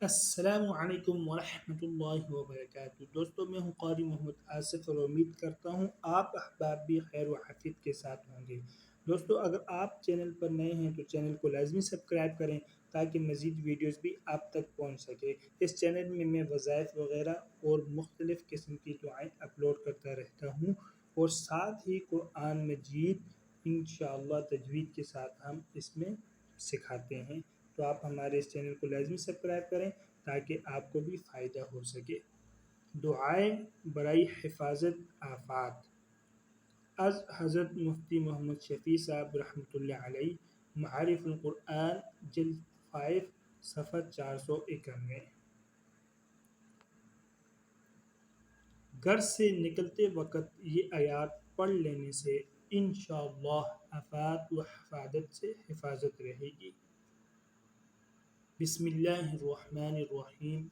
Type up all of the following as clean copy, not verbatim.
السلام علیکم ورحمۃ اللہ وبرکاتہ دوستوں، میں ہوں قاری محمد آصف اور امید کرتا ہوں آپ احباب بھی خیر و عافیت کے ساتھ ہوں گے۔ دوستوں، اگر آپ چینل پر نئے ہیں تو چینل کو لازمی سبسکرائب کریں تاکہ مزید ویڈیوز بھی آپ تک پہنچ سکے۔ اس چینل میں وظائف وغیرہ اور مختلف قسم کی دعائیں اپلوڈ کرتا رہتا ہوں، اور ساتھ ہی قرآن مجید انشاءاللہ تجوید کے ساتھ ہم اس میں سکھاتے ہیں۔ تو آپ ہمارے اس چینل کو لازمی سبسکرائب کریں تاکہ آپ کو بھی فائدہ ہو سکے۔ دعائیں برائے حفاظت آفات از حضرت مفتی محمد شفیع صاحب رحمۃ اللہ علیہ، معارف القرآن جلد 5 صفحہ 491۔ گھر سے نکلتے وقت یہ آیات پڑھ لینے سے انشاءاللہ آفات و حفاظت سے حفاظت رہے گی۔ بسم اللہ الرحمن الرحیم۔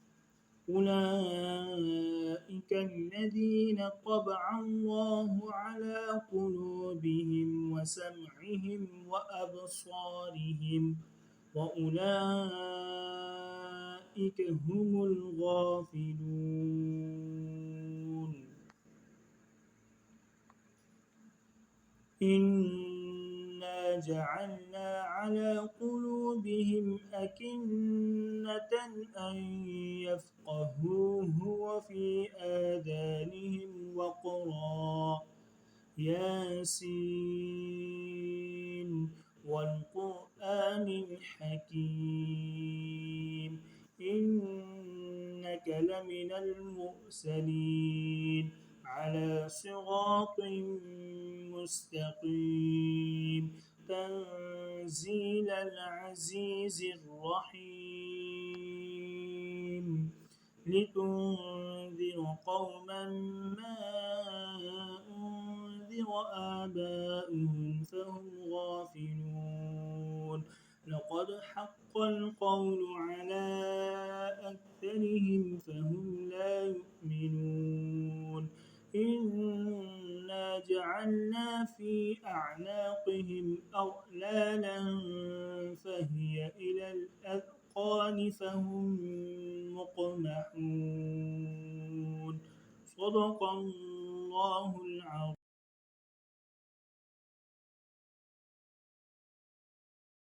أولئك الذين طبع الله على قلوبهم وسمعهم وأبصارهم وأولئك هم الغافلون۔ إنا جعلنا على قلوبهم أكنة أن يفقهوه وفي آذانهم وقرا ياسين والقرآن الحكيم إنك لمن المرسلين على صراط مستقيم تنزيل العزيز الرحيم لتنذر قوما ما أنذر آباؤهم فهم غافلون لقد حق القول على أكثرهم فهم لا يؤمنون إنا جعلنا في أعناقهم أغلالا فهي إلى الأذقان فهم مقمحون۔ صدق الله العظيم۔